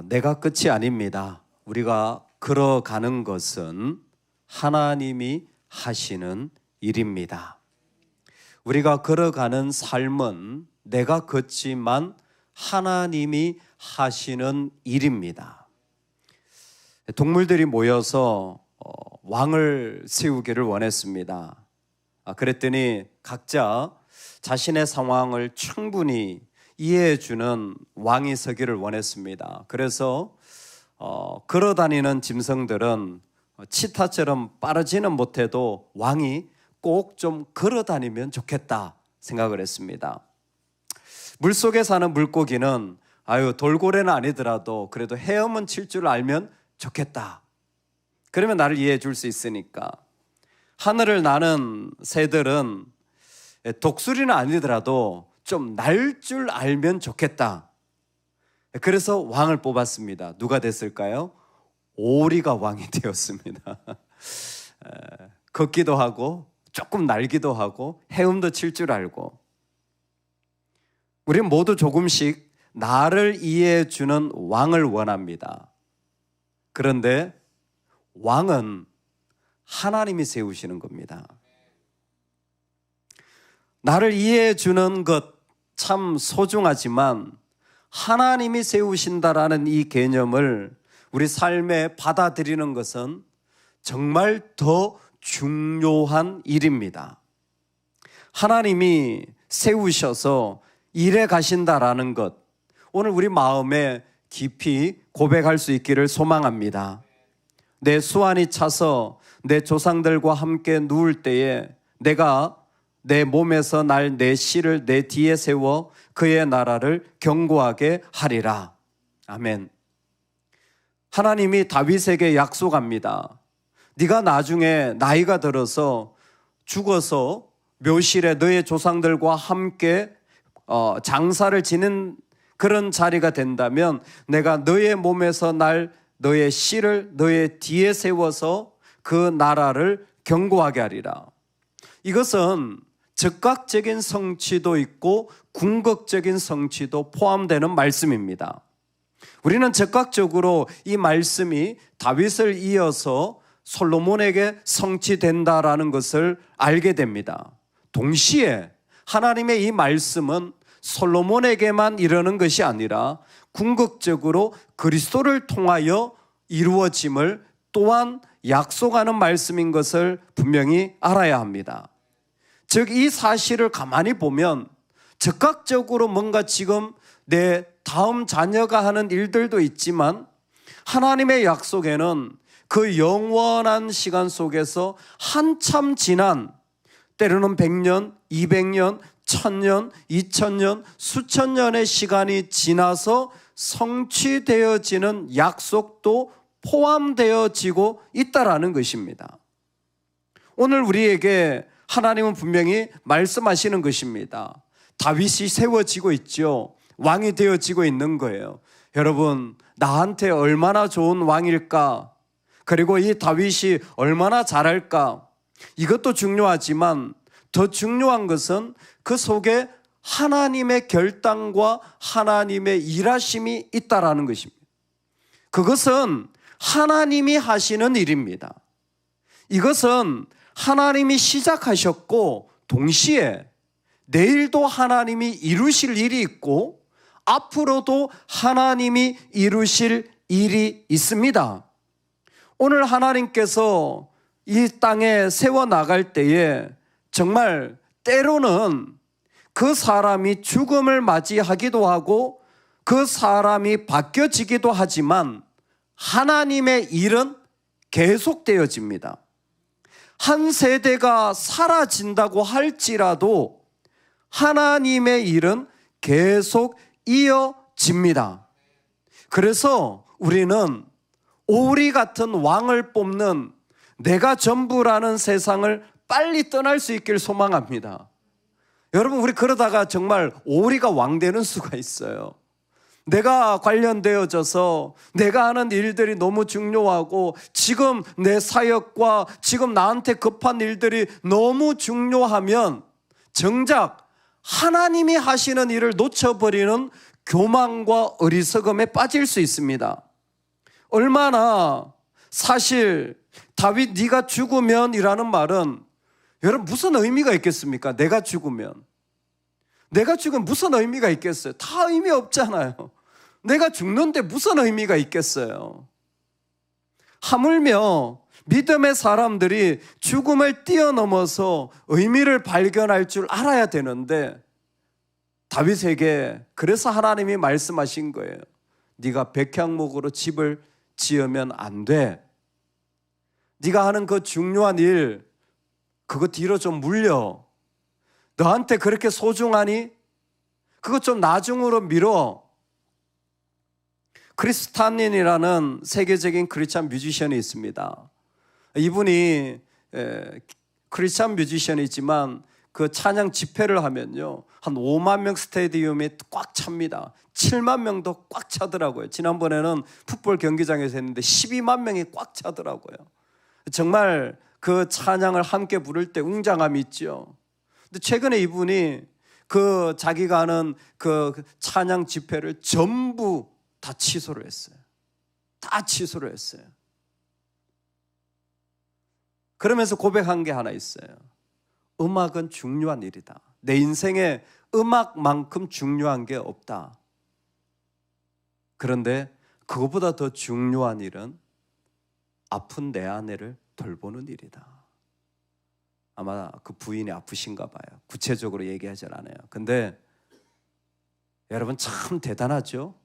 내가 끝이 아닙니다. 우리가 걸어가는 것은 하나님이 하시는 일입니다. 우리가 걸어가는 삶은 내가 걷지만 하나님이 하시는 일입니다. 동물들이 모여서 왕을 세우기를 원했습니다. 그랬더니 각자 자신의 상황을 충분히 이해해주는 왕이 서기를 원했습니다. 그래서 걸어다니는 짐승들은 치타처럼 빠르지는 못해도 왕이 꼭 좀 걸어다니면 좋겠다 생각을 했습니다. 물속에 사는 물고기는 돌고래는 아니더라도 그래도 헤엄은 칠 줄 알면 좋겠다. 그러면 나를 이해해 줄 수 있으니까. 하늘을 나는 새들은 독수리는 아니더라도 좀 날 줄 알면 좋겠다. 그래서 왕을 뽑았습니다. 누가 됐을까요? 오리가 왕이 되었습니다. 걷기도 하고 조금 날기도 하고 헤엄도 칠 줄 알고. 우리는 모두 조금씩 나를 이해해 주는 왕을 원합니다. 그런데 왕은 하나님이 세우시는 겁니다. 나를 이해해 주는 것 참 소중하지만 하나님이 세우신다라는 이 개념을 우리 삶에 받아들이는 것은 정말 더 중요한 일입니다. 하나님이 세우셔서 일해 가신다라는 것, 오늘 우리 마음에 깊이 고백할 수 있기를 소망합니다. 내 수완이 차서 내 조상들과 함께 누울 때에 내가 내 몸에서 날 내 씨를 내 뒤에 세워 그의 나라를 견고하게 하리라. 아멘. 하나님이 다윗에게 약속합니다. 네가 나중에 나이가 들어서 죽어서 묘실에 너의 조상들과 함께 장사를 지는 그런 자리가 된다면 내가 너의 몸에서 날 너의 씨를 너의 뒤에 세워서 그 나라를 견고하게 하리라. 이것은 즉각적인 성취도 있고 궁극적인 성취도 포함되는 말씀입니다. 우리는 즉각적으로 이 말씀이 다윗을 이어서 솔로몬에게 성취된다라는 것을 알게 됩니다. 동시에 하나님의 이 말씀은 솔로몬에게만 이르는 것이 아니라 궁극적으로 그리스도를 통하여 이루어짐을 또한 약속하는 말씀인 것을 분명히 알아야 합니다. 즉 이 사실을 가만히 보면 즉각적으로 뭔가 지금 내 다음 자녀가 하는 일들도 있지만 하나님의 약속에는 그 영원한 시간 속에서 한참 지난 때로는 100년, 200년, 1000년, 2000년, 수천 년의 시간이 지나서 성취되어지는 약속도 포함되어지고 있다라는 것입니다. 오늘 우리에게 하나님은 분명히 말씀하시는 것입니다. 다윗이 세워지고 있죠. 왕이 되어지고 있는 거예요. 여러분, 나한테 얼마나 좋은 왕일까? 그리고 이 다윗이 얼마나 잘할까? 이것도 중요하지만 더 중요한 것은 그 속에 하나님의 결단과 하나님의 일하심이 있다라는 것입니다. 그것은 하나님이 하시는 일입니다. 이것은 하나님이 시작하셨고 동시에 내일도 하나님이 이루실 일이 있고 앞으로도 하나님이 이루실 일이 있습니다. 오늘 하나님께서 이 땅에 세워나갈 때에 정말 때로는 그 사람이 죽음을 맞이하기도 하고 그 사람이 바뀌어지기도 하지만 하나님의 일은 계속되어집니다. 한 세대가 사라진다고 할지라도 하나님의 일은 계속 이어집니다. 그래서 우리는 오리 같은 왕을 뽑는 내가 전부라는 세상을 빨리 떠날 수 있길 소망합니다. 여러분, 우리 그러다가 정말 오리가 왕 되는 수가 있어요. 내가 관련되어져서 내가 하는 일들이 너무 중요하고 지금 내 사역과 지금 나한테 급한 일들이 너무 중요하면 정작 하나님이 하시는 일을 놓쳐버리는 교만과 어리석음에 빠질 수 있습니다. 얼마나 사실 다윗 네가 죽으면 이라는 말은 여러분 무슨 의미가 있겠습니까? 내가 죽으면 무슨 의미가 있겠어요? 다 의미 없잖아요. 내가 죽는데 무슨 의미가 있겠어요? 하물며 믿음의 사람들이 죽음을 뛰어넘어서 의미를 발견할 줄 알아야 되는데 다윗에게 그래서 하나님이 말씀하신 거예요. 네가 백향목으로 집을 지으면 안 돼. 네가 하는 그 중요한 일 그거 뒤로 좀 물려. 너한테 그렇게 소중하니? 그거 좀 나중으로 미뤄. 크리스탄린이라는 세계적인 크리스찬 뮤지션이 있습니다. 이분이 크리스찬 뮤지션이지만 그 찬양 집회를 하면요 한 5만 명 스테디움이 꽉 찹니다. 7만 명도 꽉 차더라고요. 지난번에는 풋볼 경기장에서 했는데 12만 명이 꽉 차더라고요. 정말 그 찬양을 함께 부를 때 웅장함이 있죠. 근데 최근에 이분이 그 자기가 하는 그 찬양 집회를 전부 다 취소를 했어요. 다 취소를 했어요. 그러면서 고백한 게 하나 있어요. 음악은 중요한 일이다. 내 인생에 음악만큼 중요한 게 없다. 그런데 그것보다 더 중요한 일은 아픈 내 아내를 돌보는 일이다. 아마 그 부인이 아프신가 봐요. 구체적으로 얘기하지 않아요. 근데 여러분 참 대단하죠?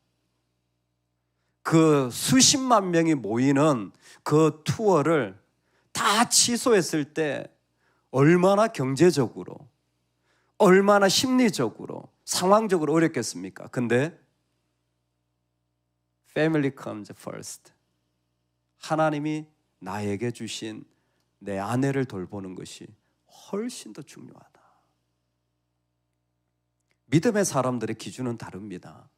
그 수십만 명이 모이는 그 투어를 다 취소했을 때 얼마나 경제적으로, 얼마나 심리적으로, 상황적으로 어렵겠습니까? 근데 Family comes first. 하나님이 나에게 주신 내 아내를 돌보는 것이 훨씬 더 중요하다. 믿음의 사람들의 기준은 다릅니다.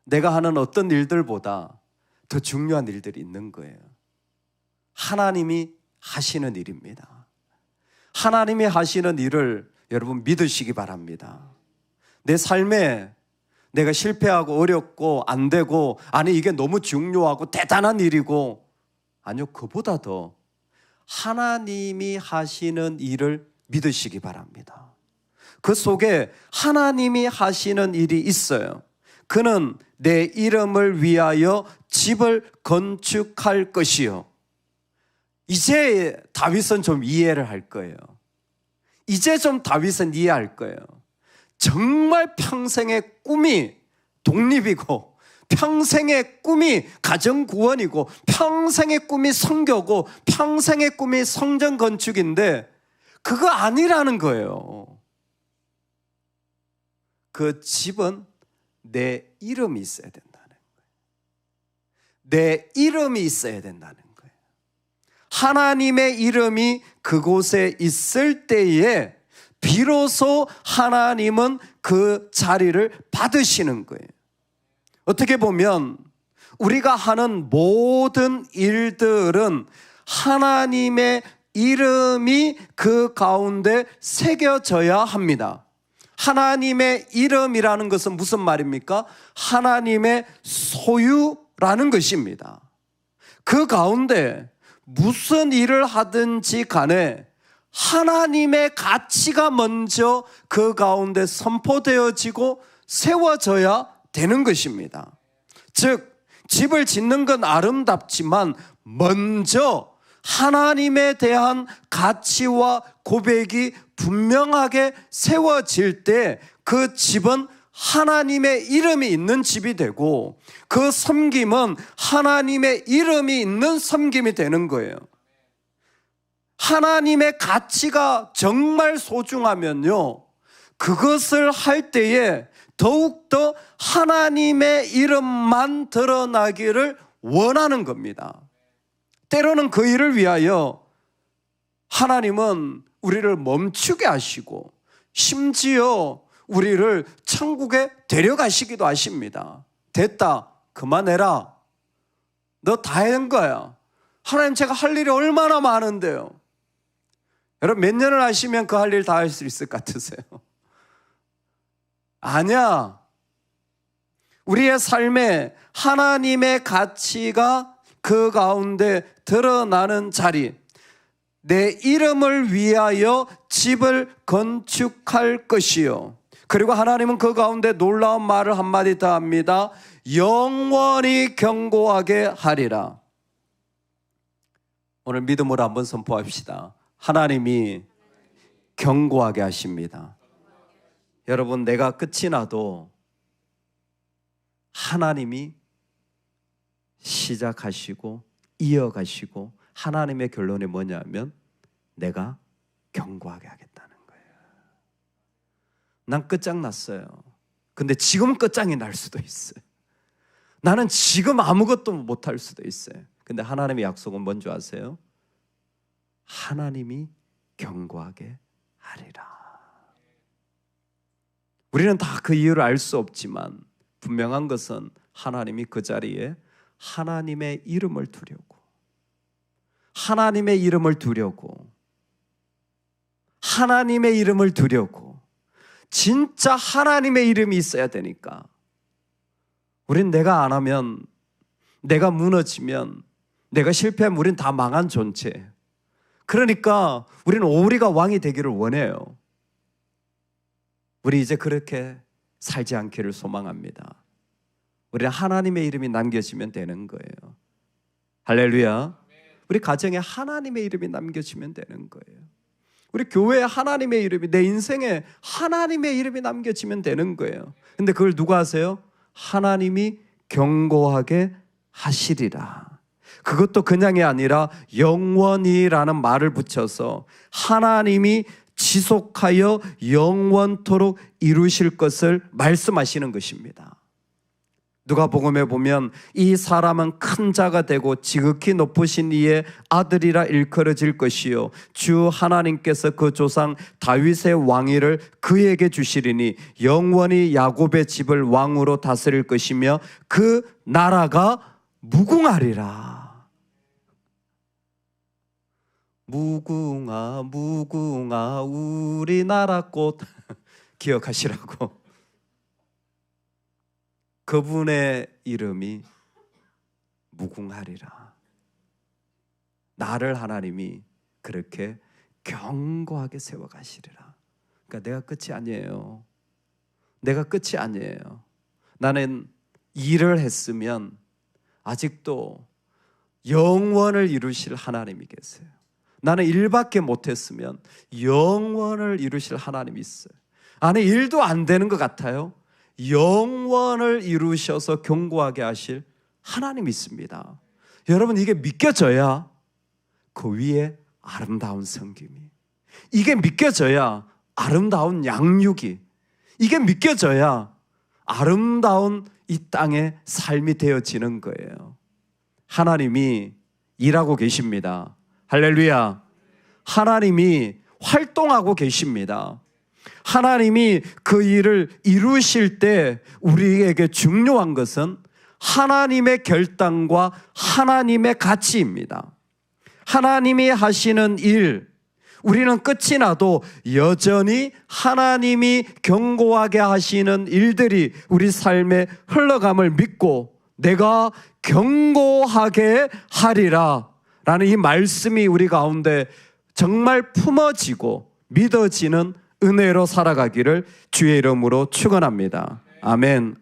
내가 하는 어떤 일들보다 더 중요한 일들이 있는 거예요. 하나님이 하시는 일입니다. 하나님이 하시는 일을 여러분 믿으시기 바랍니다. 내 삶에 내가 실패하고 어렵고 안 되고 아니 이게 너무 중요하고 대단한 일이고 아니요 그보다 더 하나님이 하시는 일을 믿으시기 바랍니다. 그 속에 하나님이 하시는 일이 있어요. 그는 내 이름을 위하여 집을 건축할 것이요. 이제 다윗은 좀 이해를 할 거예요. 이제 좀 다윗은 이해할 거예요. 정말 평생의 꿈이 독립이고 평생의 꿈이 가정구원이고 평생의 꿈이 선교고 평생의 꿈이 성전 건축인데 그거 아니라는 거예요. 그 집은 내 이름이 있어야 된다는 거예요. 내 이름이 있어야 된다는 거예요. 하나님의 이름이 그곳에 있을 때에 비로소 하나님은 그 자리를 받으시는 거예요. 어떻게 보면 우리가 하는 모든 일들은 하나님의 이름이 그 가운데 새겨져야 합니다. 하나님의 이름이라는 것은 무슨 말입니까? 하나님의 소유라는 것입니다. 그 가운데 무슨 일을 하든지 간에 하나님의 가치가 먼저 그 가운데 선포되어지고 세워져야 되는 것입니다. 즉 집을 짓는 건 아름답지만 먼저 하나님에 대한 가치와 고백이 분명하게 세워질 때 그 집은 하나님의 이름이 있는 집이 되고 그 섬김은 하나님의 이름이 있는 섬김이 되는 거예요. 하나님의 가치가 정말 소중하면요 그것을 할 때에 더욱더 하나님의 이름만 드러나기를 원하는 겁니다. 때로는 그 일을 위하여 하나님은 우리를 멈추게 하시고 심지어 우리를 천국에 데려가시기도 하십니다. 됐다, 그만해라. 너 다 한 거야. 하나님 제가 할 일이 얼마나 많은데요. 여러분 몇 년을 하시면 그 할 일 다 할 수 있을 것 같으세요? 아니야. 우리의 삶에 하나님의 가치가 그 가운데 드러나는 자리, 내 이름을 위하여 집을 건축할 것이요. 그리고 하나님은 그 가운데 놀라운 말을 한마디 더 합니다. 영원히 견고하게 하리라. 오늘 믿음으로 한번 선포합시다. 하나님이 견고하게 하십니다. 여러분, 내가 끝이 나도 하나님이 시작하시고 이어가시고 하나님의 결론이 뭐냐면 내가 견고하게 하겠다는 거예요. 난 끝장났어요. 근데 지금 끝장이 날 수도 있어요. 나는 지금 아무것도 못할 수도 있어요. 근데 하나님의 약속은 뭔지 아세요? 하나님이 견고하게 하리라. 우리는 다 그 이유를 알 수 없지만 분명한 것은 하나님이 그 자리에 하나님의 이름을 두려고, 하나님의 이름을 두려고, 하나님의 이름을 두려고, 진짜 하나님의 이름이 있어야 되니까. 우린 내가 안 하면, 내가 무너지면, 내가 실패하면 우린 다 망한 존재. 그러니까 우리는 오리가 왕이 되기를 원해요. 우리 이제 그렇게 살지 않기를 소망합니다. 우리는 하나님의 이름이 남겨지면 되는 거예요. 할렐루야. 우리 가정에 하나님의 이름이 남겨지면 되는 거예요. 우리 교회에 하나님의 이름이, 내 인생에 하나님의 이름이 남겨지면 되는 거예요. 근데 그걸 누가 하세요? 하나님이 견고하게 하시리라. 그것도 그냥이 아니라 영원히라는 말을 붙여서 하나님이 지속하여 영원토록 이루실 것을 말씀하시는 것입니다. 누가복음에 보면 이 사람은 큰 자가 되고 지극히 높으신 이의 아들이라 일컬어질 것이요 주 하나님께서 그 조상 다윗의 왕위를 그에게 주시리니 영원히 야곱의 집을 왕으로 다스릴 것이며 그 나라가 무궁하리라. 무궁화 무궁화 우리나라 꽃 기억하시라고. 그분의 이름이 무궁하리라. 나를 하나님이 그렇게 견고하게 세워가시리라. 그러니까 내가 끝이 아니에요. 내가 끝이 아니에요. 나는 일을 했으면 아직도 영원을 이루실 하나님이 계세요. 나는 일밖에 못했으면 영원을 이루실 하나님이 있어요. 아니, 일도 안 되는 것 같아요. 영원을 이루셔서 견고하게 하실 하나님이 있습니다. 여러분, 이게 믿겨져야 그 위에 아름다운 섬김이, 이게 믿겨져야 아름다운 양육이, 이게 믿겨져야 아름다운 이 땅의 삶이 되어지는 거예요. 하나님이 일하고 계십니다. 할렐루야. 하나님이 활동하고 계십니다. 하나님이 그 일을 이루실 때 우리에게 중요한 것은 하나님의 결단과 하나님의 가치입니다. 하나님이 하시는 일, 우리는 끝이 나도 여전히 하나님이 견고하게 하시는 일들이 우리 삶에 흘러감을 믿고 내가 견고하게 하리라 라는 이 말씀이 우리 가운데 정말 품어지고 믿어지는 은혜로 살아가기를 주의 이름으로 축원합니다. 아멘.